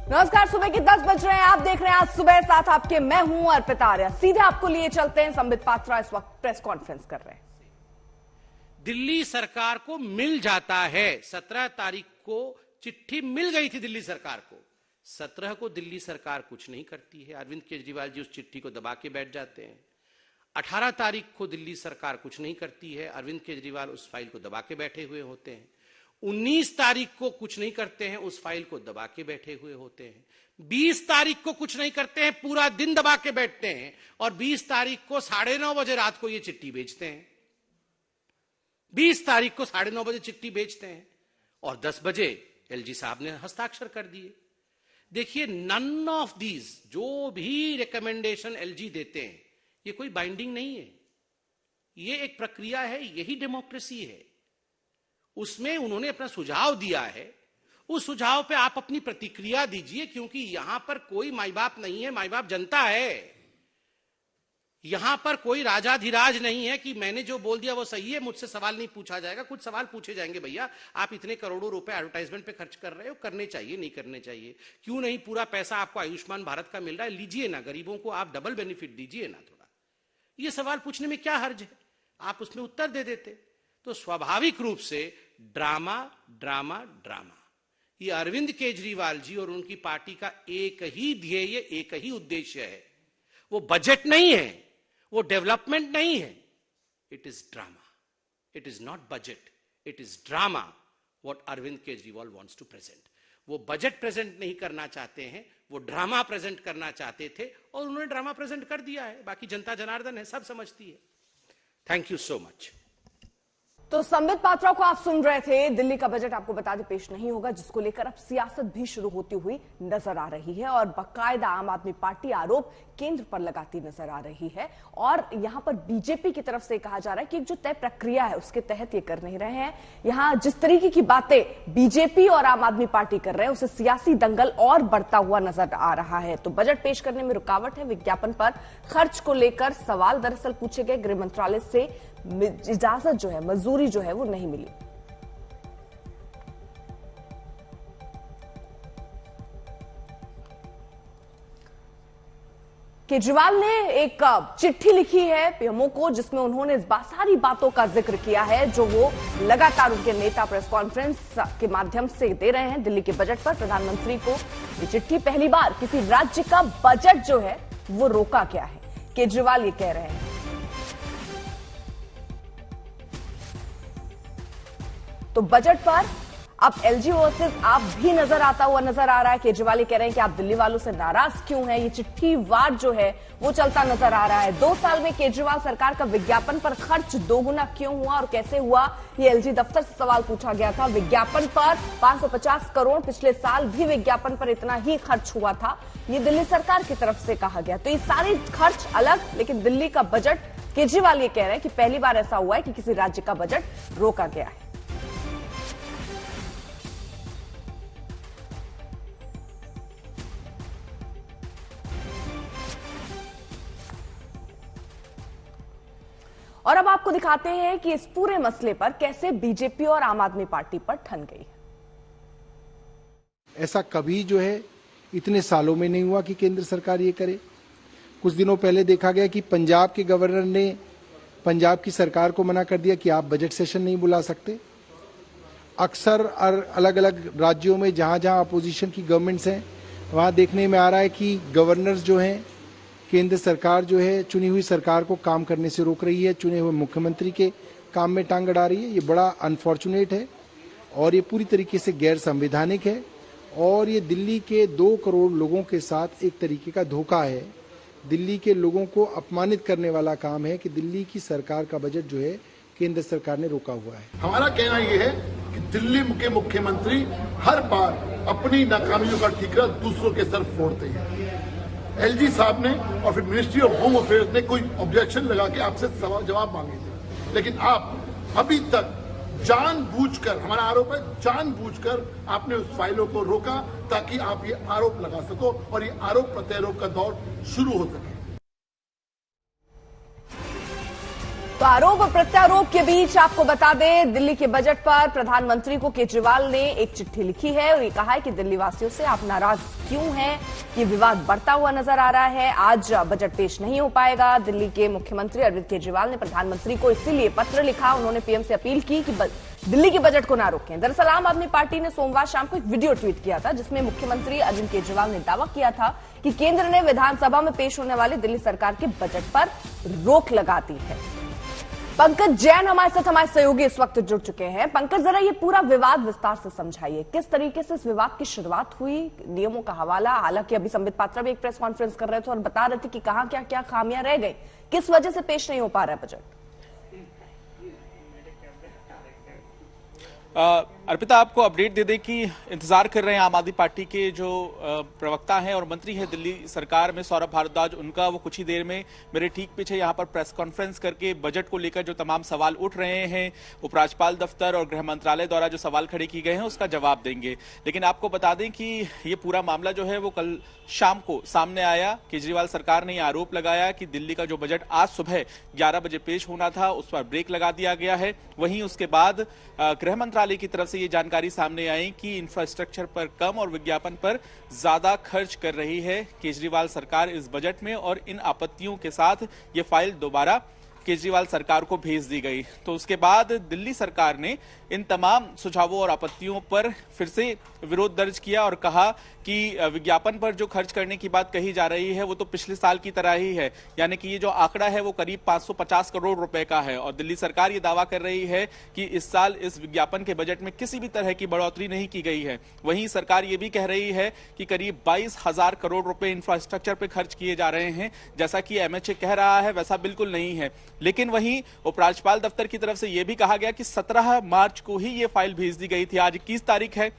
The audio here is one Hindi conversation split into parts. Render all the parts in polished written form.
नमस्कार, सुबह के 10 बज रहे हैं। आप देख रहे हैं आज सुबह साथ आपके, मैं हूं अर्पिता आर्या। सीधे आपको लिए चलते हैं। संबित पात्रा इस वक्त प्रेस कॉन्फ्रेंस कर रहे हैं। दिल्ली सरकार को मिल जाता है। 17 तारीख को चिट्ठी मिल गई थी दिल्ली सरकार को। 17 को दिल्ली सरकार कुछ नहीं करती है। अरविंद केजरीवाल जी उस चिट्ठी को दबा के बैठ जाते हैं। 18 तारीख को दिल्ली सरकार कुछ नहीं करती है। अरविंद केजरीवाल उस फाइल को दबा के बैठे हुए होते हैं। 19 तारीख को कुछ नहीं करते हैं, उस फाइल को दबा के बैठे हुए होते हैं। 20 तारीख को कुछ नहीं करते हैं, पूरा दिन दबा के बैठते हैं। और 20 तारीख को 9:30 बजे रात को ये चिट्ठी भेजते हैं। 20 तारीख को 9:30 बजे चिट्ठी भेजते हैं और 10 बजे एलजी साहब ने हस्ताक्षर कर दिए। देखिए, नन ऑफ दीज, जो भी रिकमेंडेशन एलजी देते हैं, ये कोई बाइंडिंग नहीं है। ये एक प्रक्रिया है, यही डेमोक्रेसी है। उसमें उन्होंने अपना सुझाव दिया है। उस सुझाव पे आप अपनी प्रतिक्रिया दीजिए, क्योंकि यहां पर कोई माई बाप नहीं है, माई बाप जनता है। यहां पर कोई राजाधिराज नहीं है कि मैंने जो बोल दिया वो सही है, मुझसे सवाल नहीं पूछा जाएगा। कुछ सवाल पूछे जाएंगे, भैया आप इतने करोड़ों रुपए एडवर्टाइजमेंट पे खर्च कर रहे हो, करने चाहिए नहीं करने चाहिए? क्यों नहीं पूरा पैसा आपको आयुष्मान भारत का मिल रहा है, लीजिए ना, गरीबों को आप डबल बेनिफिट दीजिए ना थोड़ा। ये सवाल पूछने में क्या हर्ज है? आप उसमें उत्तर दे देते। तो स्वाभाविक रूप से ड्रामा ड्रामा ड्रामा। ये अरविंद केजरीवाल जी और उनकी पार्टी का एक ही ध्येय, एक ही उद्देश्य है। वो बजट नहीं है, वो डेवलपमेंट नहीं है। It is drama. It is not budget, it is drama what Arvind Kejriwal wants to present. वो बजट प्रेजेंट नहीं करना चाहते हैं, वो ड्रामा प्रेजेंट करना चाहते थे और उन्होंने ड्रामा प्रेजेंट कर दिया है। बाकी जनता जनार्दन है, सब समझती है। Thank you so much. तो संबित पात्रा को आप सुन रहे थे। दिल्ली का बजट आपको बता दें पेश नहीं होगा, जिसको लेकर अब सियासत भी शुरू होती हुई नजर आ रही है और बाकायदा आम आदमी पार्टी आरोप केंद्र पर लगाती नजर आ रही है। और यहां पर बीजेपी की तरफ से कहा जा रहा है कि एक जो तय प्रक्रिया है उसके तहत ये कर नहीं रहे हैं। यहां जिस तरीके की बातें बीजेपी और आम आदमी पार्टी कर रहे हैं, उसे सियासी दंगल और बढ़ता हुआ नजर आ रहा है। तो बजट पेश करने में रुकावट है। विज्ञापन पर खर्च को लेकर सवाल दरअसल पूछे गए। गृह मंत्रालय से इजाजत जो है, मंजूरी जो है वो नहीं मिली। केजरीवाल ने एक चिट्ठी लिखी है पीएमओ को, जिसमें उन्होंने इस सारी बातों का जिक्र किया है जो वो लगातार उनके नेता प्रेस कॉन्फ्रेंस के माध्यम से दे रहे हैं। दिल्ली के बजट पर प्रधानमंत्री को ये चिट्ठी पहली बार किसी राज्य का बजट जो है वो रोका गया है, केजरीवाल ये कह रहे हैं। तो बजट पर अब एलजी वर्सेस आप भी नजर आता हुआ नजर आ रहा है। केजरीवाल कह रहे हैं कि आप दिल्ली वालों से नाराज क्यों हैं? ये चिट्ठी वार जो है वो चलता नजर आ रहा है। 2 साल में केजरीवाल सरकार का विज्ञापन पर खर्च दोगुना क्यों हुआ और कैसे हुआ, ये एलजी दफ्तर से सवाल पूछा गया था। विज्ञापन पर 550 करोड़, पिछले साल भी विज्ञापन पर इतना ही खर्च हुआ था, ये दिल्ली सरकार की तरफ से कहा गया। तो ये सारे खर्च अलग, लेकिन दिल्ली का बजट, केजरीवाल ये कह रहे हैं कि पहली बार ऐसा हुआ है कि किसी राज्य का बजट रोका गया है। और अब आपको दिखाते हैं कि इस पूरे मसले पर कैसे बीजेपी और आम आदमी पार्टी पर ठन गई है। ऐसा कभी जो है इतने सालों में नहीं हुआ कि केंद्र सरकार ये करे। कुछ दिनों पहले देखा गया कि पंजाब के गवर्नर ने पंजाब की सरकार को मना कर दिया कि आप बजट सेशन नहीं बुला सकते। अक्सर अलग अलग राज्यों में जहां जहां अपोजिशन की गवर्नमेंट्स हैं, वहां देखने में आ रहा है कि गवर्नर्स जो हैं, केंद्र सरकार जो है चुनी हुई सरकार को काम करने से रोक रही है, चुने हुए मुख्यमंत्री के काम में टांग अड़ा रही है। ये बड़ा अनफॉर्चुनेट है और ये पूरी तरीके से गैर संवैधानिक है और ये दिल्ली के 2 करोड़ लोगों के साथ एक तरीके का धोखा है। दिल्ली के लोगों को अपमानित करने वाला काम है कि दिल्ली की सरकार का बजट जो है केंद्र सरकार ने रोका हुआ है। हमारा कहना यह है कि दिल्ली के मुख्यमंत्री हर बार अपनी नाकामियों का ठीकरा दूसरों के सर फोड़ते हैं। एलजी साहब ने और फिर मिनिस्ट्री ऑफ होम अफेयर्स ने कोई ऑब्जेक्शन लगा के आपसे सवाल जवाब मांगे थे, लेकिन आप अभी तक जानबूझकर, हमारा आरोप है, जानबूझकर आपने उस फाइलों को रोका ताकि आप ये आरोप लगा सको और ये आरोप प्रत्यारोप का दौर शुरू हो सके। तो आरोप और प्रत्यारोप के बीच आपको बता दें, दिल्ली के बजट पर प्रधानमंत्री को केजरीवाल ने एक चिट्ठी लिखी है और ये कहा है कि दिल्ली वासियों से आप नाराज क्यों हैं। ये विवाद बढ़ता हुआ नजर आ रहा है। आज बजट पेश नहीं हो पाएगा। दिल्ली के मुख्यमंत्री अरविंद केजरीवाल ने प्रधानमंत्री को इसीलिए पत्र लिखा। उन्होंने पीएम से अपील की कि दिल्ली के बजट को ना रोकें। दरअसल आम आदमी पार्टी ने सोमवार शाम को एक वीडियो ट्वीट किया था, जिसमें मुख्यमंत्री अरविंद केजरीवाल ने दावा किया था कि केंद्र ने विधानसभा में पेश होने वाले दिल्ली सरकार के बजट पर रोक लगा दी है। पंकज जैन हमारे साथ, हमारे सहयोगी इस वक्त जुड़ चुके हैं। पंकज, जरा ये पूरा विवाद विस्तार से समझाइए, किस तरीके से इस विवाद की शुरुआत हुई, नियमों का हवाला। हालांकि अभी संबित पात्रा भी एक प्रेस कॉन्फ्रेंस कर रहे थे और बता रहे थे कि कहां क्या क्या खामियां रह गई, किस वजह से पेश नहीं हो पा रहा है बजट। अर्पिता, आपको अपडेट दे दें कि इंतजार कर रहे हैं आम आदमी पार्टी के जो प्रवक्ता हैं और मंत्री हैं दिल्ली सरकार में, सौरभ भारद्वाज, उनका। वो कुछ ही देर में मेरे ठीक पीछे यहाँ पर प्रेस कॉन्फ्रेंस करके बजट को लेकर जो तमाम सवाल उठ रहे हैं, उपराज्यपाल दफ्तर और गृह मंत्रालय द्वारा जो सवाल खड़े किए गए हैं, उसका जवाब देंगे। लेकिन आपको बता दें कि ये पूरा मामला जो है वो कल शाम को सामने आया। केजरीवाल सरकार ने यह आरोप लगाया कि दिल्ली का जो बजट आज सुबह 11 बजे पेश होना था, उस पर ब्रेक लगा दिया गया है। वहीं उसके बाद गृह मंत्रालय की तरफ से ये जानकारी सामने आई कि इंफ्रास्ट्रक्चर पर कम और विज्ञापन पर ज्यादा खर्च कर रही है केजरीवाल सरकार इस बजट में, और इन आपत्तियों के साथ ये फाइल दोबारा केजरीवाल सरकार को भेज दी गई। तो उसके बाद दिल्ली सरकार ने इन तमाम सुझावों और आपत्तियों पर फिर से विरोध दर्ज किया और कहा कि विज्ञापन पर जो खर्च करने की बात कही जा रही है वो तो पिछले साल की तरह ही है, यानी कि ये जो आंकड़ा है वो करीब 550 करोड़ रुपए का है। और दिल्ली सरकार ये दावा कर रही है कि इस साल इस विज्ञापन के बजट में किसी भी तरह की बढ़ोतरी नहीं की गई है। वहीं सरकार ये भी कह रही है कि करीब 22,000 करोड़ रुपए इंफ्रास्ट्रक्चर पे खर्च किए जा रहे हैं। जैसा कि एमएचए कह रहा है वैसा बिल्कुल नहीं है। लेकिन वहीं उपराज्यपाल दफ्तर की तरफ से यह भी कहा गया कि 17 मार्च को ही ये फाइल भेज दी गई थी। आज 21 तारीख है,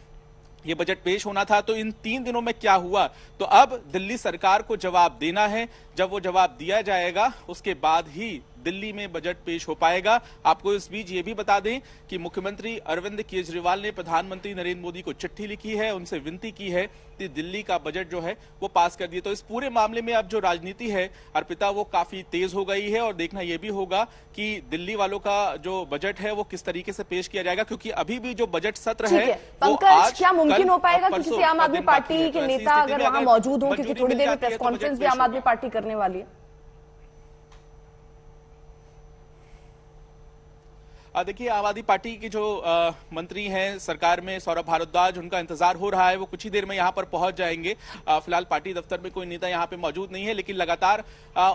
ये बजट पेश होना था। तो इन 3 दिनों में क्या हुआ, तो अब दिल्ली सरकार को जवाब देना है। जब वो जवाब दिया जाएगा उसके बाद ही दिल्ली में बजट पेश हो पाएगा। आपको इस बीच ये भी बता दें कि मुख्यमंत्री अरविंद केजरीवाल ने प्रधानमंत्री नरेंद्र मोदी को चिट्ठी लिखी है, उनसे विनती की है कि दिल्ली का बजट जो है वो पास कर दिए। तो इस पूरे मामले में अब जो राजनीति है अर्पिता, वो काफी तेज हो गई है और देखना यह भी होगा कि दिल्ली वालों का जो बजट है वो किस तरीके से पेश किया जाएगा, क्योंकि अभी भी जो बजट सत्र है वो आज, क्या मुमकिन हो पाएगा कि किसी आम आदमी पार्टी के नेता अगर वहां मौजूद हो, क्योंकि थोड़ी देर में प्रेस कॉन्फ्रेंस भी आम आदमी पार्टी करने वाली है। देखिए, आम आदमी पार्टी के जो मंत्री हैं सरकार में, सौरभ भारद्वाज, उनका इंतजार हो रहा है। वो कुछ ही देर में यहां पर पहुंच जाएंगे। फिलहाल पार्टी दफ्तर में कोई नेता यहां पे मौजूद नहीं है, लेकिन लगातार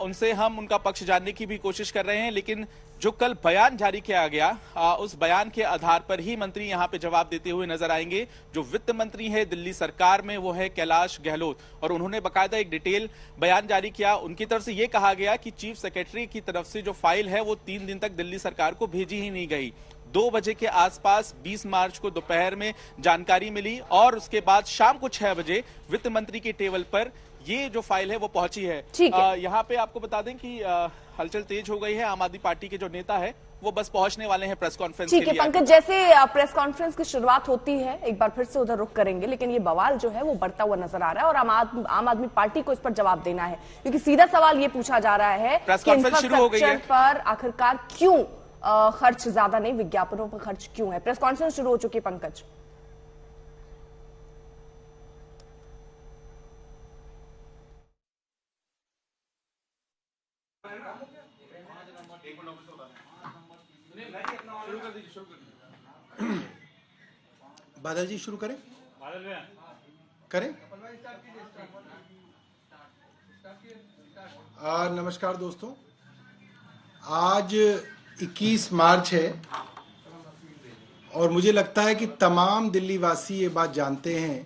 उनसे हम उनका पक्ष जानने की भी कोशिश कर रहे हैं। लेकिन जो कल बयान जारी किया गया, उस बयान के आधार पर ही मंत्री यहां पे जवाब देते हुए नजर आएंगे। जो वित्त मंत्री है दिल्ली सरकार में वो है कैलाश गहलोत, और उन्होंने बाकायदा एक डिटेल बयान जारी किया। उनकी तरफ से यह कहा गया कि चीफ सेक्रेटरी की तरफ से जो फाइल है वो 3 दिन तक दिल्ली सरकार को भेजी ही नहीं गई। 2 बजे के आसपास 20 मार्च को दोपहर में जानकारी मिली और उसके बाद शाम को 6 बजे वित्त मंत्री के टेबल पर ये जो फाइल है वो पहुंची है। यहाँ पे आपको बता दें कि हलचल तेज हो गई है। आम आदमी पार्टी के जो नेता है वो बस पहुंचने वाले हैं प्रेस कॉन्फ्रेंस के लिए। ठीक है पंकज, जैसे प्रेस कॉन्फ्रेंस की शुरुआत होती है एक बार फिर से उधर रुक करेंगे, लेकिन ये बवाल जो है वो बढ़ता हुआ नजर आ रहा है और आम आदमी पार्टी को इस पर जवाब देना है, क्योंकि सीधा सवाल ये पूछा जा रहा है प्रेस कॉन्फ्रेंस शुरू हो गई है पर आखिरकार क्यों खर्च ज्यादा नहीं, विज्ञापनों पर खर्च क्यों है। प्रेस कॉन्फ्रेंस शुरू हो चुकी है पंकज। बादल जी शुरू करें? करें? नमस्कार दोस्तों, आज 21 मार्च है और मुझे लगता है कि तमाम दिल्ली वासी ये बात जानते हैं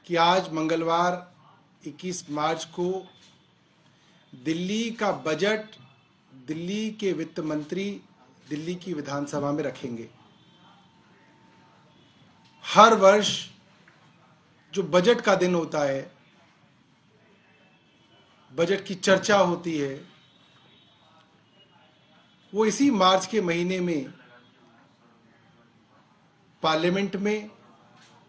कि आज मंगलवार 21 मार्च को दिल्ली का बजट दिल्ली के वित्त मंत्री दिल्ली की विधानसभा में रखेंगे। हर वर्ष जो बजट का दिन होता है, बजट की चर्चा होती है, वो इसी मार्च के महीने में पार्लियामेंट में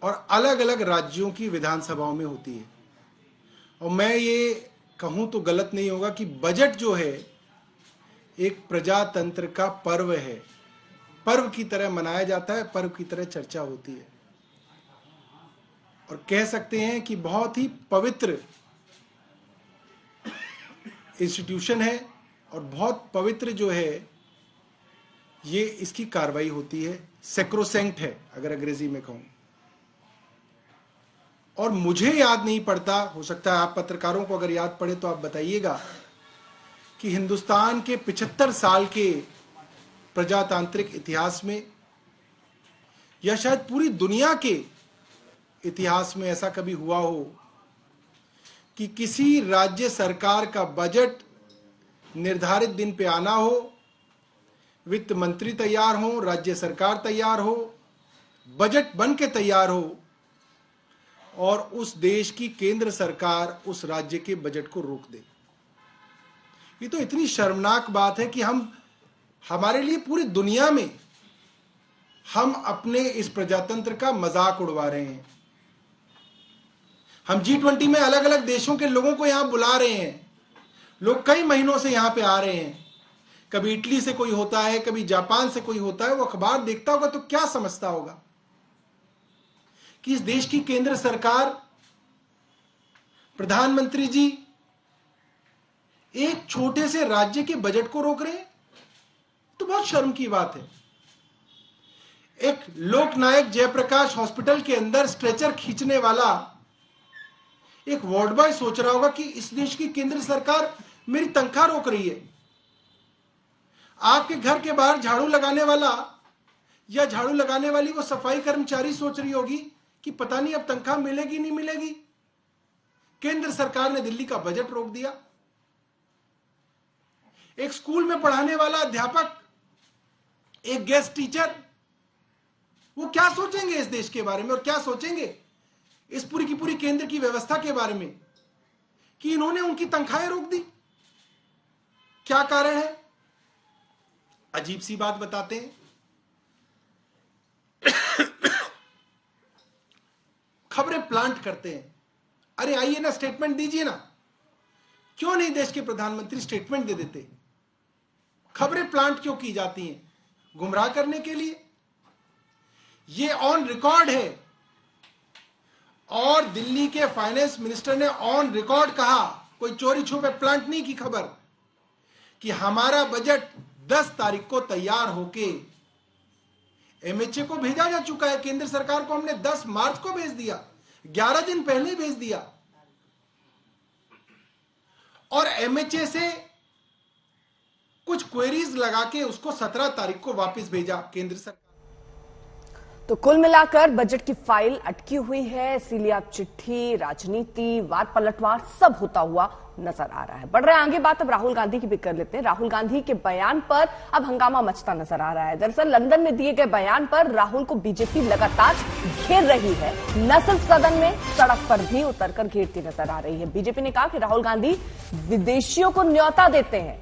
और अलग अलग राज्यों की विधानसभाओं में होती है। और मैं ये कहूं तो गलत नहीं होगा कि बजट जो है एक प्रजातंत्र का पर्व है, पर्व की तरह मनाया जाता है, पर्व की तरह चर्चा होती है और कह सकते हैं कि बहुत ही पवित्र इंस्टीट्यूशन है और बहुत पवित्र जो है ये इसकी कार्रवाई होती है, सैक्रोसैंक्ट है अगर अंग्रेजी में कहूं। और मुझे याद नहीं पड़ता, हो सकता है आप पत्रकारों को अगर याद पड़े तो आप बताइएगा, कि हिंदुस्तान के 75 साल के प्रजातांत्रिक इतिहास में या शायद पूरी दुनिया के इतिहास में ऐसा कभी हुआ हो कि किसी राज्य सरकार का बजट निर्धारित दिन पे आना हो, वित्त मंत्री तैयार हो, राज्य सरकार तैयार हो, बजट बन के तैयार हो और उस देश की केंद्र सरकार उस राज्य के बजट को रोक दे। ये तो इतनी शर्मनाक बात है कि हमारे लिए पूरी दुनिया में हम अपने इस प्रजातंत्र का मजाक उड़वा रहे हैं। हम G20 में अलग अलग देशों के लोगों को यहां बुला रहे हैं, लोग कई महीनों से यहां पे आ रहे हैं, कभी इटली से कोई होता है, कभी जापान से कोई होता है, वो अखबार देखता होगा तो क्या समझता होगा कि इस देश की केंद्र सरकार, प्रधानमंत्री जी एक छोटे से राज्य के बजट को रोक रहे हैं। तो बहुत शर्म की बात है। एक लोकनायक जयप्रकाश हॉस्पिटल के अंदर स्ट्रेचर खींचने वाला एक वार्ड बॉय सोच रहा होगा कि इस देश की केंद्र सरकार मेरी तनख्वाह रोक रही है। आपके घर के बाहर झाड़ू लगाने वाला या झाड़ू लगाने वाली वो सफाई कर्मचारी सोच रही होगी कि पता नहीं अब तनख्वाह मिलेगी नहीं मिलेगी। केंद्र सरकार ने दिल्ली का बजट रोक दिया। एक स्कूल में पढ़ाने वाला अध्यापक, एक गेस्ट टीचर, वो क्या सोचेंगे इस देश के बारे में और क्या सोचेंगे इस पूरी की पूरी केंद्र की व्यवस्था के बारे में कि इन्होंने उनकी तनख्वाहें रोक दी। क्या कारण है? अजीब सी बात बताते हैं। खबरें प्लांट करते हैं। अरे आइए ना, स्टेटमेंट दीजिए ना। क्यों नहीं देश के प्रधानमंत्री स्टेटमेंट दे देते? खबरें प्लांट क्यों की जाती हैं? गुमराह करने के लिए। ये ऑन रिकॉर्ड है और दिल्ली के फाइनेंस मिनिस्टर ने ऑन रिकॉर्ड कहा, कोई चोरी छुपे प्लांट नहीं की खबर, कि हमारा बजट 10 तारीख को तैयार होके एमएचए को भेजा जा चुका है। केंद्र सरकार को हमने 10 मार्च को भेज दिया, 11 दिन पहले भेज दिया और एमएचए से कुछ क्वेरीज लगा के उसको 17 तारीख को वापस भेजा केंद्र सरकार। तो कुल मिलाकर बजट की फाइल अटकी हुई है, इसीलिए अब चिट्ठी, राजनीति, वाद पलटवार सब होता हुआ नजर आ रहा है। बढ़ रहे आगे बात अब राहुल गांधी की भी कर लेते हैं। राहुल गांधी के बयान पर अब हंगामा मचता नजर आ रहा है। दरअसल लंदन में दिए गए बयान पर राहुल को बीजेपी लगातार घेर रही है। न सिर्फ सदन में, सड़क पर भी उतरकर घेरती नजर आ रही है। बीजेपी ने कहा कि राहुल गांधी विदेशियों को न्योता देते हैं,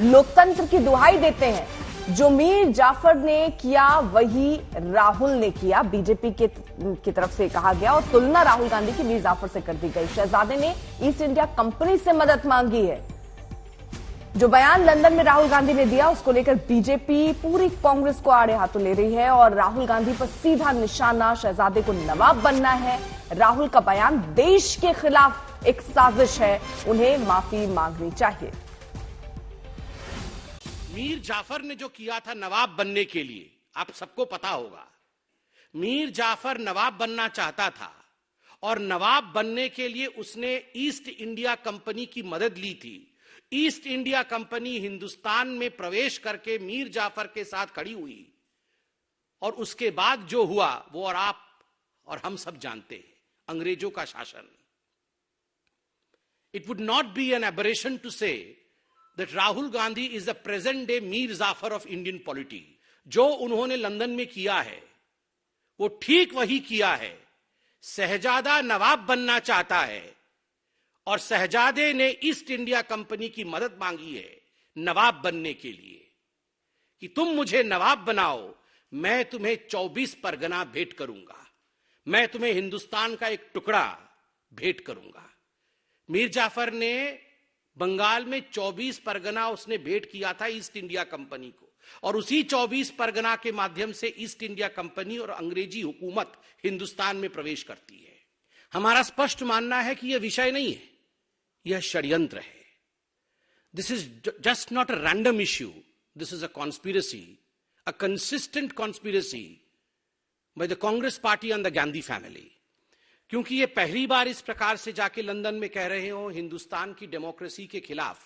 लोकतंत्र की दुहाई देते हैं। जो मीर जाफर ने किया वही राहुल ने किया, बीजेपी की तरफ से कहा गया और तुलना राहुल गांधी की मीर जाफर से कर दी गई। शहजादे ने ईस्ट इंडिया कंपनी से मदद मांगी है। जो बयान लंदन में राहुल गांधी ने दिया उसको लेकर बीजेपी पूरी कांग्रेस को आड़े हाथों ले रही है और राहुल गांधी पर सीधा निशाना, शहजादे को नवाब बनना है। राहुल का बयान देश के खिलाफ एक साजिश है, उन्हें माफी मांगनी चाहिए। मीर जाफर ने जो किया था नवाब बनने के लिए, आप सबको पता होगा, मीर जाफर नवाब बनना चाहता था और नवाब बनने के लिए उसने ईस्ट इंडिया कंपनी की मदद ली थी। ईस्ट इंडिया कंपनी हिंदुस्तान में प्रवेश करके मीर जाफर के साथ खड़ी हुई और उसके बाद जो हुआ वो और आप और हम सब जानते हैं, अंग्रेजों का शासन। It would not be an aberration to say that Rahul Gandhi is the present day Mir Jafar of Indian polity। जो उन्होंने लंदन में किया है वो ठीक वही किया है। शहजादा नवाब बनना चाहता है और शहजादे ने ईस्ट इंडिया कंपनी की मदद मांगी है नवाब बनने के लिए कि तुम मुझे नवाब बनाओ, मैं तुम्हें 24 परगना भेंट करूंगा, मैं तुम्हें हिंदुस्तान का एक टुकड़ा भेंट करूंगा। मीर जाफर ने बंगाल में 24 परगना उसने भेंट किया था ईस्ट इंडिया कंपनी को, और उसी 24 परगना के माध्यम से ईस्ट इंडिया कंपनी और अंग्रेजी हुकूमत हिंदुस्तान में प्रवेश करती है। हमारा स्पष्ट मानना है कि यह विषय नहीं है, यह षड्यंत्र है। This is just not a random issue, this is a conspiracy, a consistent conspiracy by the Congress party and the Gandhi family. क्योंकि ये पहली बार इस प्रकार से जाके लंदन में कह रहे हो हिंदुस्तान की डेमोक्रेसी के खिलाफ,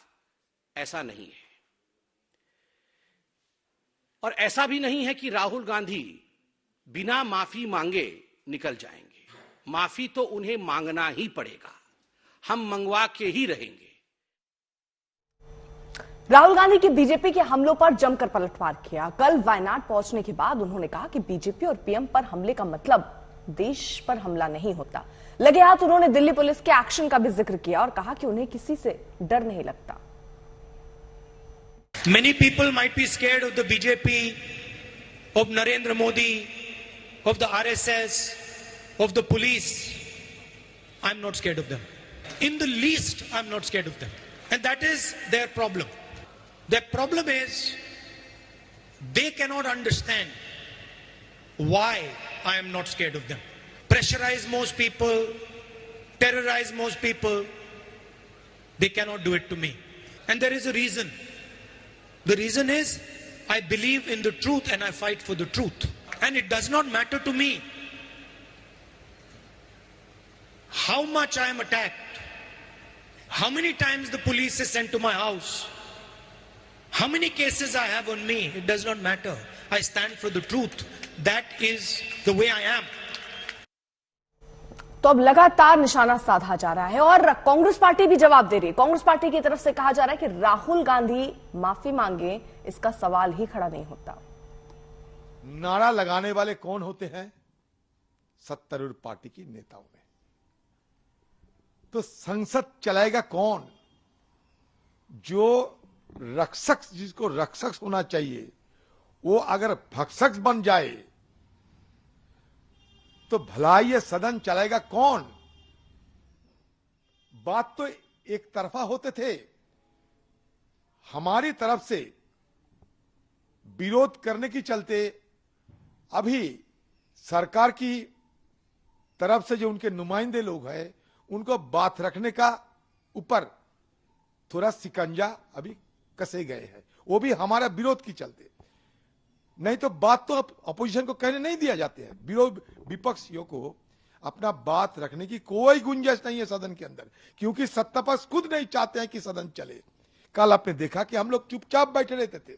ऐसा नहीं है। और ऐसा भी नहीं है कि राहुल गांधी बिना माफी मांगे निकल जाएंगे। माफी तो उन्हें मांगना ही पड़ेगा, हम मंगवा के ही रहेंगे। राहुल गांधी की बीजेपी के हमलों पर जमकर पलटवार किया। कल वायनाड पहुंचने के बाद उन्होंने कहा कि बीजेपी और पीएम पर हमले का मतलब देश पर हमला नहीं होता। लगे हाथ उन्होंने दिल्ली पुलिस के एक्शन का भी जिक्र किया और कहा कि उन्हें किसी से डर नहीं लगता। Many people might be scared of the BJP, of Narendra Modi, of the RSS, of the police. I'm not scared of them. In the least, I'm not scared of them. And that is their problem. Their problem is they cannot understand why I am not scared of them. Pressurize most people, terrorize most people. They cannot do it to me. And there is a reason. The reason is I believe in the truth and I fight for the truth. And it does not matter to me how much I am attacked, how many times the police is sent to my house, how many cases I have on me. It does not matter. I stand for the truth. That is the way I am. तो अब लगातार निशाना साधा जा रहा है और कांग्रेस पार्टी भी जवाब दे रही है। कांग्रेस पार्टी की तरफ से कहा जा रहा है कि राहुल गांधी माफी मांगे, इसका सवाल ही खड़ा नहीं होता। नारा लगाने वाले कौन होते हैं? सत्तारूढ़ पार्टी की नेताओं में। तो संसद चलाएगा कौन? जो रक्षक, जिसको रक्षक होना चाहिए, वो अगर भक्षक बन जाए तो भला ये सदन चलाएगा कौन? बात तो एक तरफा होते थे। हमारी तरफ से विरोध करने की चलते अभी सरकार की तरफ से जो उनके नुमाइंदे लोग हैं, उनको बात रखने का ऊपर थोड़ा शिकंजा अभी कसे गए हैं, वो भी हमारा विरोध की चलते। नहीं तो बात तो अपोजिशन को कहने नहीं दिया जाते हैं। विरोध विपक्षियों को अपना बात रखने की कोई गुंजाइश नहीं है सदन के अंदर, क्योंकि सत्तापक्ष खुद नहीं चाहते हैं कि सदन चले। कल आपने देखा कि हम लोग चुपचाप बैठे रहते थे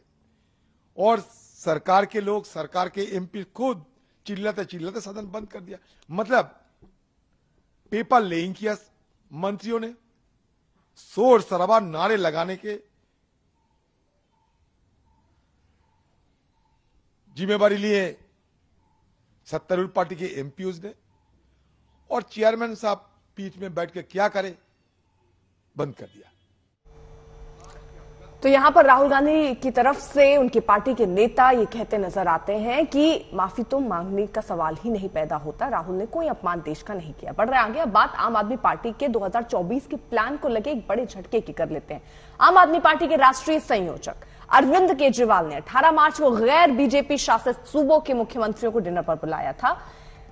और सरकार के लोग, सरकार के एमपी खुद चिल्लाते चिल्लाते सदन बंद कर दिया। मतलब पेपर लेइंग किया मंत्रियों ने, शोर शराबा नारे लगाने के जिम्मेवारी लिए सत्तारूढ़ पार्टी के एमपीओज ने, और चेयरमैन साहब पीठ में बैठ के क्या करे, बंद कर दिया। तो यहां पर राहुल गांधी की तरफ से उनकी पार्टी के नेता ये कहते नजर आते हैं कि माफी तो मांगने का सवाल ही नहीं पैदा होता। राहुल ने कोई अपमान देश का नहीं किया। बढ़ रहे आगे अब बात आम आदमी पार्टी के 2024 के प्लान को लगे एक बड़े झटके की कर लेते हैं। आम आदमी पार्टी के राष्ट्रीय संयोजक अरविंद केजरीवाल ने 18 मार्च को गैर बीजेपी शासित सूबों के मुख्यमंत्रियों को डिनर पर बुलाया था।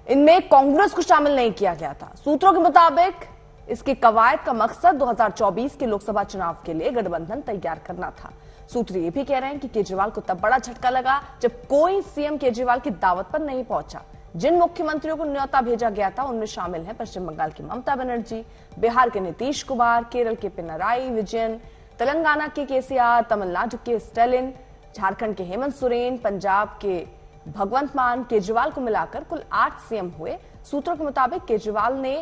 इनमें कांग्रेस को शामिल नहीं किया गया था। सूत्रों के मुताबिक इसकी कवायद का मकसद 2024 के लोकसभा चुनाव के लिए गठबंधन तैयार करना था। सूत्र ये भी कह रहे हैं कि केजरीवाल को तब बड़ा झटका लगा जब कोई सीएम केजरीवाल की दावत पर नहीं पहुंचा। जिन मुख्यमंत्रियों को न्योता भेजा गया था उनमें शामिल हैं पश्चिम बंगाल की ममता बनर्जी, बिहार के नीतीश कुमार, केरल के पिनराई विजयन, तेलंगाना के केसीआर, तमिलनाडु के स्टेलिन, झारखंड के हेमंत सोरेन, पंजाब के भगवंत मान। केजरीवाल को मिलाकर कुल 8 सीएम हुए। सूत्रों के मुताबिक केजरीवाल ने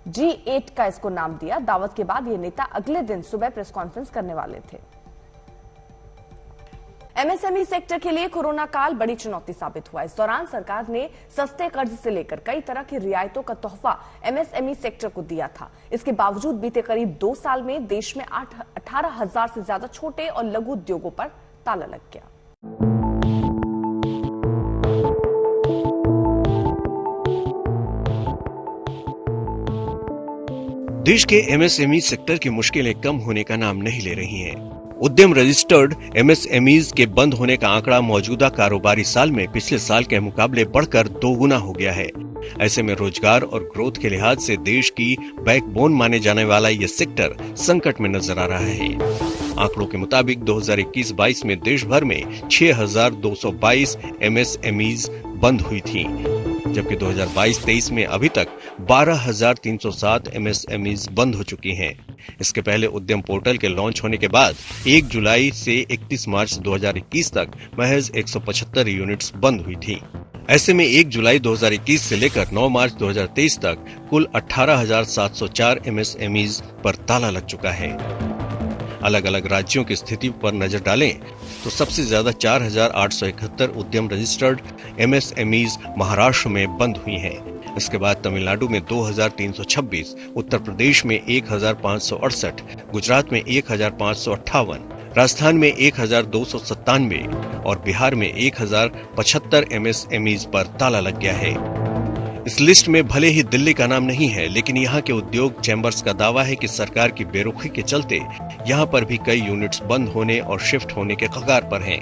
G8 का इसको नाम दिया। दावत के बाद ये नेता अगले दिन सुबह प्रेस कॉन्फ्रेंस करने वाले थे। एमएसएमई सेक्टर के लिए कोरोना काल बड़ी चुनौती साबित हुआ। इस दौरान सरकार ने सस्ते कर्ज से लेकर कई तरह की रियायतों का तोहफा एमएसएमई सेक्टर को दिया था। इसके बावजूद बीते करीब 2 साल में देश में 18,000 से ज्यादा छोटे और लघु उद्योगों पर ताला लग गया। देश के एमएसएमई सेक्टर की मुश्किलें कम होने का नाम नहीं ले रही हैं। उद्यम रजिस्टर्ड एमएसएमईज के बंद होने का आंकड़ा मौजूदा कारोबारी साल में पिछले साल के मुकाबले बढ़कर 2 गुना हो गया है। ऐसे में रोजगार और ग्रोथ के लिहाज से देश की बैकबोन माने जाने वाला यह सेक्टर संकट में नजर आ रहा है। आंकड़ों के मुताबिक 2021-22 में देश भर में 6,222 एमएसएमईज बंद हुई थी, जबकि 2022-23 में अभी तक 12,307 एमएसएमईज बंद हो चुकी हैं। इसके पहले उद्यम पोर्टल के लॉन्च होने के बाद 1 जुलाई से 31 मार्च 2021 तक महज 175 यूनिट्स बंद हुई थी। ऐसे में 1 जुलाई 2021 से लेकर 9 मार्च 2023 तक कुल 18,704 एमएसएमईज पर ताला लग चुका है। अलग अलग राज्यों की स्थिति पर नजर डालें तो सबसे ज्यादा 4,871 उद्यम रजिस्टर्ड एमएसएमईज महाराष्ट्र में बंद हुई हैं। इसके बाद तमिलनाडु में 2,326, उत्तर प्रदेश में 1,568, गुजरात में 1,558, राजस्थान में 1,297 और बिहार में 1,075 एमएसएमईज पर ताला लग गया है। इस लिस्ट में भले ही दिल्ली का नाम नहीं है, लेकिन यहाँ के उद्योग चैम्बर्स का दावा है कि सरकार की बेरुखी के चलते यहाँ पर भी कई यूनिट्स बंद होने और शिफ्ट होने के कगार पर हैं।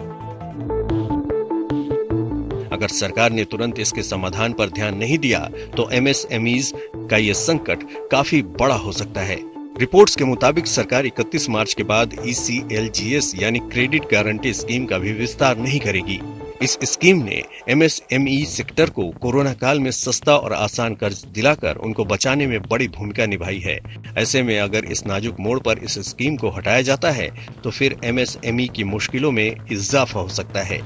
अगर सरकार ने तुरंत इसके समाधान पर ध्यान नहीं दिया तो एमएसएमईज का ये संकट काफी बड़ा हो सकता है। रिपोर्ट्स के मुताबिक सरकार 31 मार्च के बाद ECLGS यानी क्रेडिट गारंटी स्कीम का भी विस्तार नहीं करेगी। इस स्कीम ने एमएसएमई सेक्टर को कोरोना काल में सस्ता और आसान कर्ज दिलाकर उनको बचाने में बड़ी भूमिका निभाई है। ऐसे में अगर इस नाजुक मोड़ पर इस स्कीम को हटाया जाता है तो फिर एमएसएमई की मुश्किलों में इजाफा हो सकता है।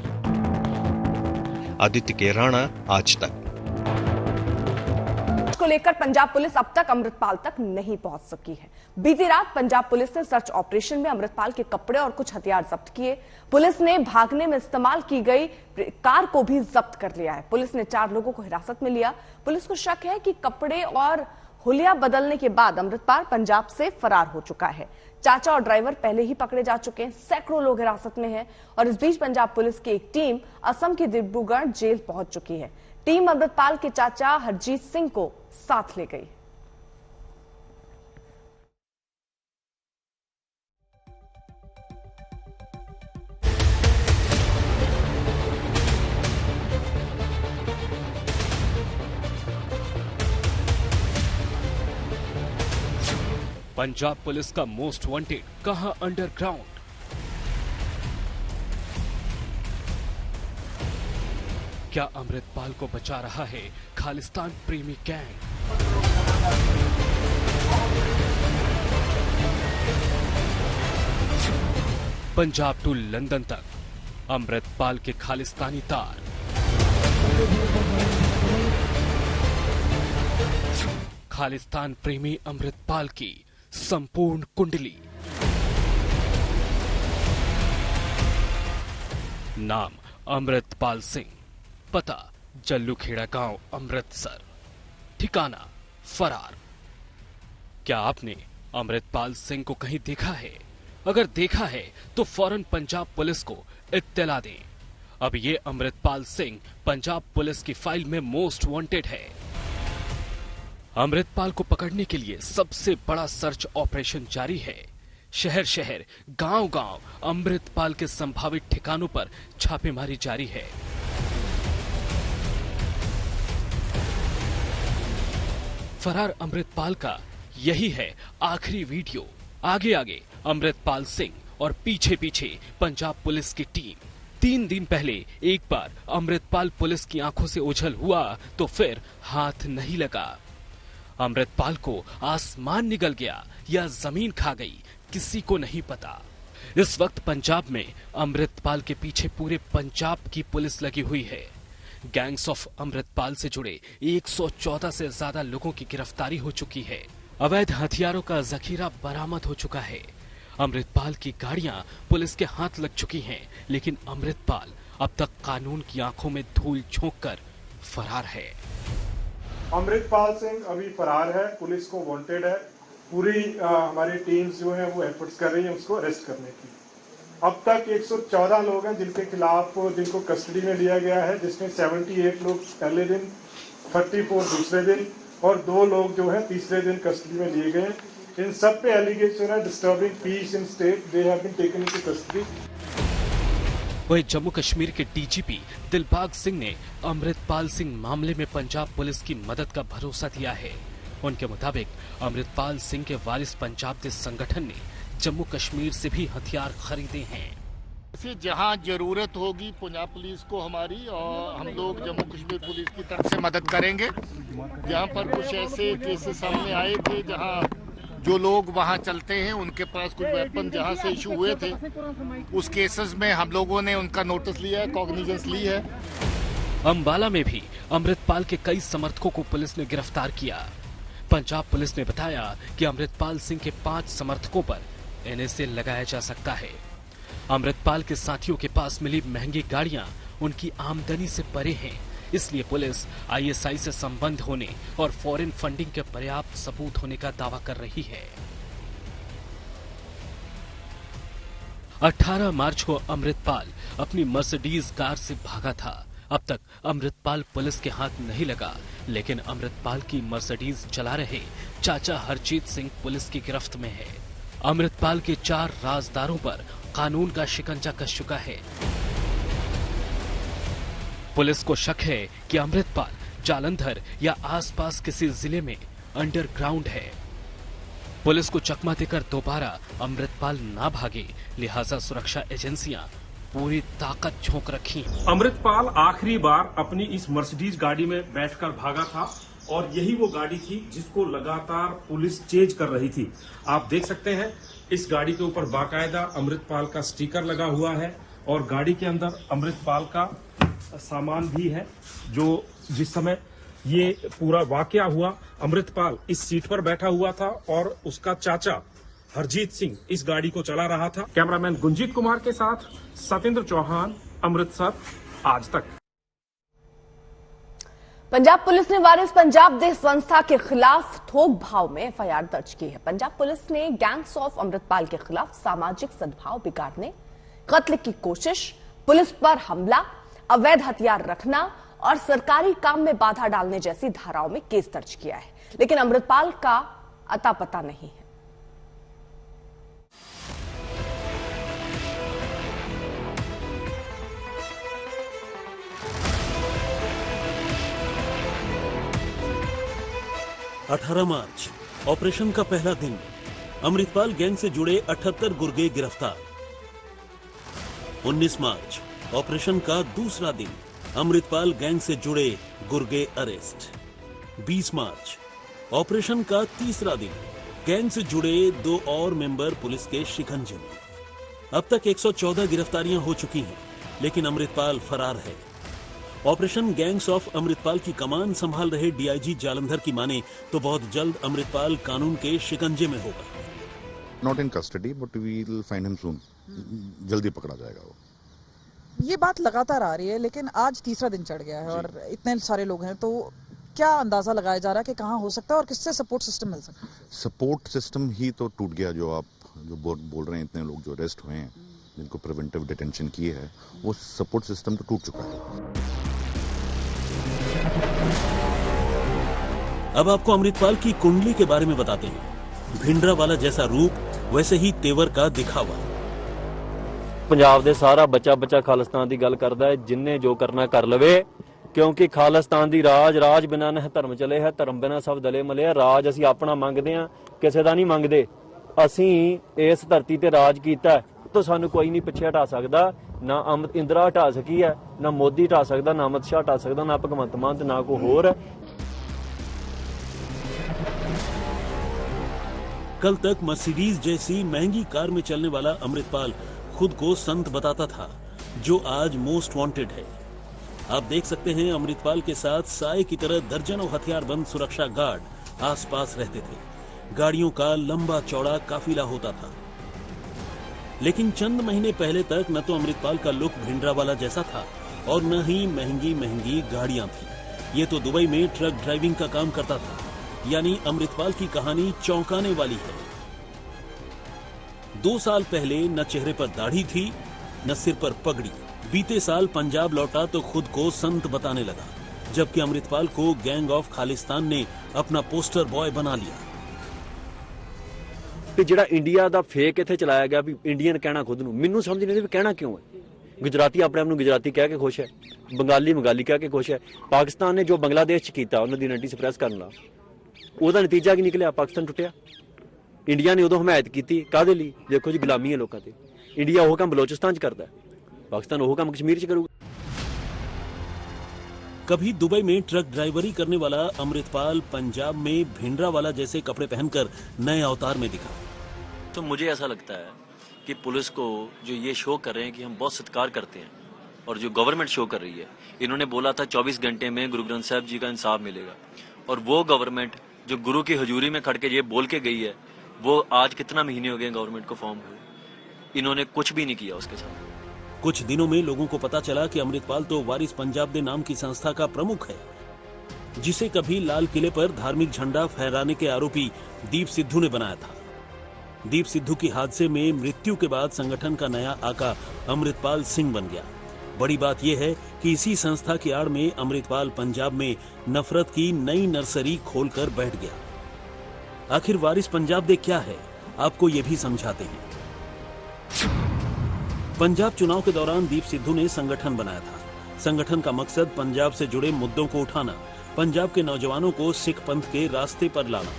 आदित्य के राणा, आज तक। को लेकर पंजाब पुलिस अब तक अमृतपाल तक नहीं पहुंच सकी है। बीती रात पंजाब पुलिस ने सर्च ऑपरेशन में अमृतपाल के कपड़े और कुछ हथियार जब्त किए। पुलिस ने भागने में इस्तेमाल की गई कार को भी जब्त कर लिया है। पुलिस ने 4 लोगों को हिरासत में लिया। पुलिस को शक है कि कपड़े और हुलिया बदलने के बाद अमृतपाल पंजाब से फरार हो चुका है। चाचा और ड्राइवर पहले ही पकड़े जा चुके हैं। सैकड़ों लोग हिरासत में हैं और इस बीच पंजाब पुलिस की एक टीम असम की डिब्रूगढ़ जेल पहुंच चुकी है। टीम अमृतपाल के चाचा हरजीत सिंह को साथ ले गई। पंजाब पुलिस का मोस्ट वांटेड कहां अंडरग्राउंड? क्या अमृतपाल को बचा रहा है खालिस्तान प्रेमी गैंग? पंजाब टू लंदन तक अमृतपाल के खालिस्तानी तार। खालिस्तान प्रेमी अमृतपाल की संपूर्ण कुंडली। नाम अमृतपाल सिंह, पता जल्लूखेड़ा गांव, अमृतसर, ठिकाना फरार। क्या आपने अमृतपाल सिंह को कहीं देखा है? अगर देखा है तो फौरन पंजाब पुलिस को इत्तला दें। अब ये अमृतपाल सिंह पंजाब पुलिस की फाइल में मोस्ट वांटेड है। अमृतपाल को पकड़ने के लिए सबसे बड़ा सर्च ऑपरेशन जारी है। शहर शहर, गांव गांव अमृतपाल के संभावित ठिकानों पर छापेमारी जारी है। फरार अमृतपाल का यही है आखिरी वीडियो। आगे आगे अमृतपाल सिंह और पीछे पीछे पंजाब पुलिस की टीम। 3 दिन पहले एक बार अमृतपाल पुलिस की आंखों से ओझल हुआ तो फिर हाथ नहीं लगा। अमृतपाल को आसमान निगल गया या जमीन खा गई, किसी को नहीं पता। इस वक्त पंजाब में अमृतपाल के पीछे पूरे पंजाब की पुलिस लगी हुई है। गैंग्स ऑफ अमृतपाल से जुड़े 114 से ज्यादा लोगों की गिरफ्तारी हो चुकी है। अवैध हथियारों का जखीरा बरामद हो चुका है। अमृतपाल की गाड़ियां पुलिस के हाथ लग चुकी हैं, लेकिन अमृतपाल अब तक कानून की आंखों में धूल झोंककर फरार है। अमृतपाल सिंह अभी फरार है, पुलिस को वांटेड है। पूरी हमारी टीम्स जो है वो एफर्ट्स कर रही है उसको अरेस्ट करने की। अब तक 114 लोग हैं जिनके खिलाफ जिनको कस्टडी में लिया गया है, जिसमें 78 लोग पहले दिन, 34 दूसरे दिन और 2 लोग जो है तीसरे दिन कस्टडी में लिए गए। इन सब पे एलिगेशन है disturbing peace in state, they have been taken into custody. वहीं जम्मू कश्मीर के डीजीपी दिलबाग सिंह ने अमृतपाल सिंह मामले में पंजाब पुलिस की मदद का भरोसा दिया है। उनके मुताबिक अमृतपाल सिंह के वारिस पंजाब देश संगठन ने जम्मू कश्मीर से भी हथियार खरीदे हैं। जहां जरूरत होगी पंजाब पुलिस को हमारी, और हम लोग जम्मू कश्मीर पुलिस की तरफ से मदद करेंगे। जहां पर कुछ ऐसे केसेस सामने आए थे जहां जो लोग वहां चलते हैं उनके पास कुछ वेपन जहां से इशू हुए थे, उस केसेस में हम लोगों ने उनका नोटिस लिया है, कॉग्निजेंस ली है। अंबाला में भी अमृतपाल के कई समर्थकों को पुलिस ने गिरफ्तार किया। पंजाब पुलिस ने बताया कि अमृतपाल सिंह के 5 समर्थकों पर एनएसए लगाया जा सकता है। अमृतपाल के साथियों के पास मिली महंगी गाड़ियां उनकी आमदनी से परे हैं, इसलिए पुलिस आईएसआई से संबंध होने और फॉरेन फंडिंग के पर्याप्त सबूत होने का दावा कर रही है। 18 मार्च को अमृतपाल अपनी मर्सिडीज कार से भागा था। अब तक अमृतपाल पुलिस के हाथ नहीं लगा, लेकिन अमृतपाल की मर्सिडीज चला रहे चाचा हरजीत सिंह पुलिस की गिरफ्त में है। अमृतपाल के 4 राजदारों पर कानून का शिकंजा कस चुका है। पुलिस को शक है कि अमृतपाल जालंधर या आसपास किसी जिले में अंडरग्राउंड है। पुलिस को चकमा देकर दोबारा अमृतपाल ना भागे, लिहाजा सुरक्षा एजेंसियां पूरी ताकत झोंक रखी। अमृतपाल आखिरी बार अपनी इस मर्सिडीज गाड़ी में बैठकर भागा था और यही वो गाड़ी थी जिसको लगातार पुलिस चेज कर रही थी। आप देख सकते हैं इस गाड़ी के ऊपर बाकायदा अमृतपाल का स्टिकर लगा हुआ है और गाड़ी के अंदर अमृतपाल का सामान भी है। जो जिस समय ये पूरा वाकया हुआ, अमृतपाल इस सीट पर बैठा हुआ था और उसका चाचा हरजीत सिंह इस गाड़ी को चला रहा था। कैमरामैन गुंजीत कुमार के साथ सतेंद्र चौहान, अमृतसर, आज तक। पंजाब पुलिस ने वारिस पंजाब देश संस्था के खिलाफ थोक भाव में एफआईआर दर्ज की है। पंजाब पुलिस ने गैंग्स ऑफ अमृतपाल के खिलाफ सामाजिक सद्भाव बिगाड़ने, कत्ल की कोशिश, पुलिस पर हमला, अवैध हथियार रखना और सरकारी काम में बाधा डालने जैसी धाराओं में केस दर्ज किया है, लेकिन अमृतपाल का अता पता नहीं है। अठारह मार्च ऑपरेशन का पहला दिन। अमृतपाल गैंग से जुड़े 78 गुर्गे गिरफ्तार। 19 मार्च ऑपरेशन का दूसरा दिन। अमृतपाल गैंग से जुड़े गुर्गे अरेस्ट। 20 मार्च ऑपरेशन का तीसरा दिन। गैंग से जुड़े 2 और मेंबर पुलिस के शिकंजे में। अब तक 114 गिरफ्तारियां हो चुकी हैं, लेकिन अमृतपाल फरार है। ऑपरेशन गैंग्स ऑफ अमृतपाल की कमान संभाल रहे डीआईजी जालंधर की माने तो बहुत जल्द अमृतपाल कानून के शिकंजे में होगा। Not in custody but we will find him soon. जल्दी पकड़ा जाएगा वो। ये बात लगातार आ रही है, लेकिन आज तीसरा दिन चढ़ गया है और इतने सारे लोग हैं, तो क्या अंदाजा लगाया जा रहा है कि कहां हो सकता है और किससे सपोर्ट सिस्टम मिल सकता है? सपोर्ट सिस्टम ही तो टूट गया। जो आप जो बोल रहे हैं, इतने लोग जो अरेस्ट हुए हैं, जिनको प्रिवेंटिव डिटेंशन की है, वो सपोर्ट सिस्टम तो टूट चुका है। अब आपको अमृतपाल की कुंडली के बारे में बताते हैं। भिंडरा वाला जैसा रूप, वैसे ही तेवर का दिखावा। पंजाब दे सारा बच्चा खालिस्तान की गल करता है, जिन्ने जो करना कर लवे, क्योंकि खालिस्तान दी राज बिना न धर्म चले है, धर्म बिना सब दले मले। राज असी अपना मंगते हैं, किसी का नहीं मंगते। असी इस धरती ते राज कीता है, तो सानू कोई नहीं पिछे हटा सकता। ना इंदिरा हटा सकी है, ना मोदी हटा सकता, ना अमित शाह हटा सकता, ना भगवंत मान, ना कोई होर। कल तक मर्सिडीज जैसी महंगी कार में चलने वाला अमृतपाल खुद को संत बताता था, जो आज मोस्ट वांटेड है। आप देख सकते हैं अमृतपाल के साथ साए की तरह दर्जनों हथियारबंद सुरक्षा गार्ड आसपास रहते थे। गाड़ियों का लंबा चौड़ा काफिला होता था। लेकिन चंद महीने पहले तक न तो अमृतपाल का लुक भिंडरा वाला जैसा था और न ही महंगी गाड़ियां थी। ये तो दुबई में ट्रक ड्राइविंग का काम करता था। यानी अमृतपाल की कहानी चौंकाने वाली है। 2 साल पहले न चेहरे पर दाढ़ी थी, न सिर पर पगड़ी। बीते साल पंजाब लौटा तो खुद को संत बताने लगा, जबकि अमृतपाल को गैंग ऑफ खालिस्तान ने अपना पोस्टर बॉय बना लिया। कि ਜਿਹੜਾ ਇੰਡੀਆ ਦਾ ਫੇਕ ਇੱਥੇ ਚਲਾਇਆ ਗਿਆ ਵੀ ਇੰਡੀਅਨ ਕਹਿਣਾ ਖੁਦ ਨੂੰ, ਮੈਨੂੰ ਸਮਝ ਨਹੀਂ ਆਉਂਦੀ ਵੀ ਕਹਿਣਾ ਕਿਉਂ ਹੈ। ਗੁਜਰਾਤੀ ਆਪਣੇ ਆਪ ਨੂੰ ਗੁਜਰਾਤੀ ਕਹਿ ਕੇ ਖੁਸ਼ ਹੈ, ਬੰਗਾਲੀ ਬੰਗਾਲੀ ਕਹਿ ਕੇ ਖੁਸ਼ ਹੈ। ਪਾਕਿਸਤਾਨ ਨੇ ਜੋ ਬੰਗਲਾਦੇਸ਼ 'ਚ ਕੀਤਾ ਉਹਨਾਂ ਦੀ ਆਇਡੈਂਟੀ ਸਪਰੈਸ ਕਰਨ ਦਾ, ਉਹਦਾ ਨਤੀਜਾ ਕੀ ਨਿਕਲਿਆ? ਪਾਕਿਸਤਾਨ ਟੁੱਟਿਆ। ਇੰਡੀਆ ਨੇ ਉਦੋਂ ਹਮਾਇਤ ਕੀਤੀ ਕਾਹਦੇ ਲਈ? ਦੇਖੋ ਜੀ, ਗੁਲਾਮੀ ਹੈ ਲੋਕਾਂ ਤੇ। ਇੰਡੀਆ ਉਹ ਕੰਮ ਬਲੋਚਿਸਤਾਨ 'ਚ ਕਰਦਾ, पाकिस्तान वो काम कश्मीर से करूगा। कभी दुबई में ट्रक ड्राइवरी करने वाला अमृतपाल पंजाब में भिंडरावाला जैसे कपड़े पहनकर नए अवतार में दिखा। तो मुझे ऐसा लगता है कि पुलिस को जो ये शो कर रहे हैं कि हम बहुत सत्कार करते हैं, और जो गवर्नमेंट शो कर रही है, इन्होंने बोला था 24 घंटे में गुरु ग्रंथ साहब जी का इंसाफ मिलेगा, और वो गवर्नमेंट जो गुरु की हजूरी में खड़ के ये बोल के गई है, वो आज कितना महीने हो गए गवर्नमेंट को फॉर्म हुए, इन्होंने कुछ भी नहीं किया उसके साथ। कुछ दिनों में लोगों को पता चला कि अमृतपाल तो वारिस पंजाब दे नाम की संस्था का प्रमुख है, जिसे कभी लाल किले पर धार्मिक झंडा फहराने के आरोपी दीप सिद्धू ने बनाया था। दीप सिद्धू की हादसे में मृत्यु के बाद संगठन का नया आका अमृतपाल सिंह बन गया। बड़ी बात यह है कि इसी संस्था की आड़ में अमृतपाल पंजाब में नफरत की नई नर्सरी खोलकर बैठ गया। आखिर वारिस पंजाब दे क्या है, आपको ये भी समझाते हैं। पंजाब चुनाव के दौरान दीप सिद्धू ने संगठन बनाया था। संगठन का मकसद पंजाब से जुड़े मुद्दों को उठाना, पंजाब के नौजवानों को सिख पंथ के रास्ते पर लाना।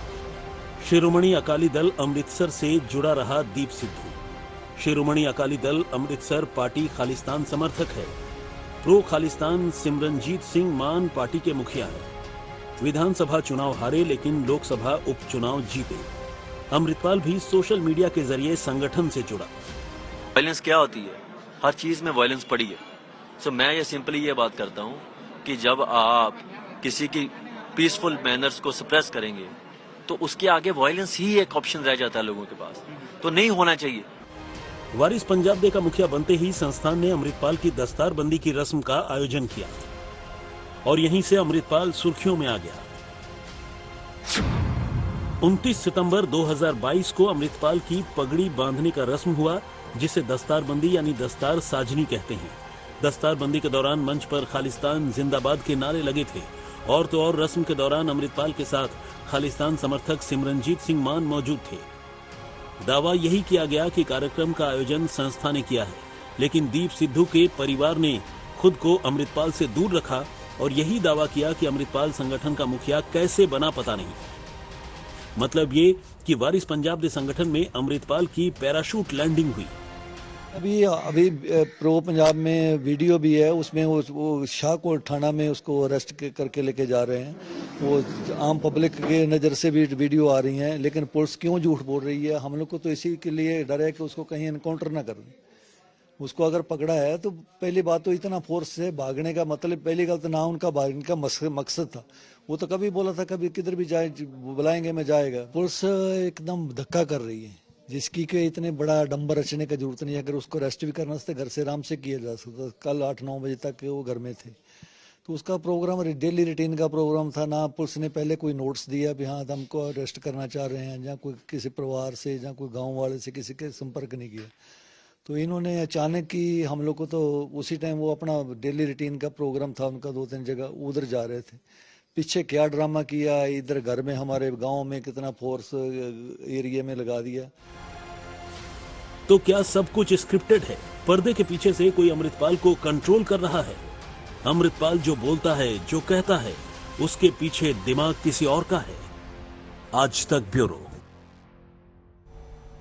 शिरोमणि अकाली दल अमृतसर से जुड़ा रहा दीप सिद्धू। शिरोमणि अकाली दल अमृतसर पार्टी खालिस्तान समर्थक है। प्रो खालिस्तान सिमरनजीत सिंह मान पार्टी के मुखिया है। विधानसभा चुनाव हारे लेकिन लोकसभा उपचुनाव जीते। अमृतपाल भी सोशल मीडिया के जरिए संगठन से जुड़ा। वायलेंस क्या होती है? हर चीज में वायलेंस पड़ी है। सो मैं ये सिंपली ये बात करता हूँ कि जब आप किसी की पीसफुल मैनर्स को सप्रेस करेंगे तो उसके आगे वायलेंस ही एक ऑप्शन रह जाता है लोगों के पास, तो नहीं होना चाहिए। वारिस पंजाब दे का मुखिया बनते ही संस्थान ने अमृतपाल की दस्तारबंदी की रस्म का आयोजन किया और यहीं से अमृतपाल सुर्खियों में आ गया। 29 सितंबर 2022 को अमृतपाल की पगड़ी बांधने का रस्म हुआ, जिसे दस्तारबंदी यानी दस्तार साजनी कहते हैं। दस्तारबंदी के दौरान मंच पर खालिस्तान जिंदाबाद के नारे लगे थे, और तो और रस्म के दौरान अमृतपाल के साथ खालिस्तान समर्थक सिमरनजीत सिंह मान मौजूद थे। दावा यही किया गया कि कार्यक्रम का आयोजन संस्था ने किया है, लेकिन दीप सिद्धू के परिवार ने खुद को अमृतपाल से दूर रखा और यही दावा किया कि अमृतपाल संगठन का मुखिया कैसे बना पता नहीं। मतलब ये कि वारिस पंजाब दे संगठन में अमृतपाल की पैराशूट लैंडिंग हुई। अभी प्रो पंजाब में वीडियो भी है, उसमें वो शाहकोट थाना में उसको अरेस्ट करके लेके जा रहे हैं। वो आम पब्लिक के नज़र से भी वीडियो आ रही हैं, लेकिन पुलिस क्यों झूठ बोल रही है? हम लोग को तो इसी के लिए डर है कि उसको कहीं एनकाउंटर ना कर दें। उसको अगर पकड़ा है तो पहली बात तो इतना फोर्स से भागने का मतलब, पहली गलत ना उनका भागने का मकसद था। वो तो कभी बोला था कभी किधर भी जाए बुलाएंगे मैं जाएगा। पुलिस एकदम धक्का कर रही है, जिसकी के इतने बड़ा डंबर रचने की जरूरत नहीं है। अगर उसको अरेस्ट भी करना था घर से आराम से किया जा सकता। कल 8-9 बजे तक वो घर में थे, तो उसका प्रोग्राम डेली रूटीन का प्रोग्राम था। ना पुलिस ने पहले कोई नोट्स दिया भी हाँ हमको अरेस्ट करना चाह रहे हैं, या कोई किसी परिवार से या कोई गाँव वाले से किसी के संपर्क नहीं किया। तो इन्होंने अचानक ही हम लोग को, तो उसी टाइम वो अपना डेली रूटीन का प्रोग्राम था उनका, 2-3 जगह उधर जा रहे थे। पीछे क्या ड्रामा किया, इधर घर में हमारे गांव में कितना फोर्स एरिया में लगा दिया। तो क्या सब कुछ स्क्रिप्टेड है? पर्दे के पीछे से कोई अमृतपाल को कंट्रोल कर रहा है? अमृतपाल जो बोलता है, जो कहता है, उसके पीछे दिमाग किसी और का है? आज तक ब्यूरो।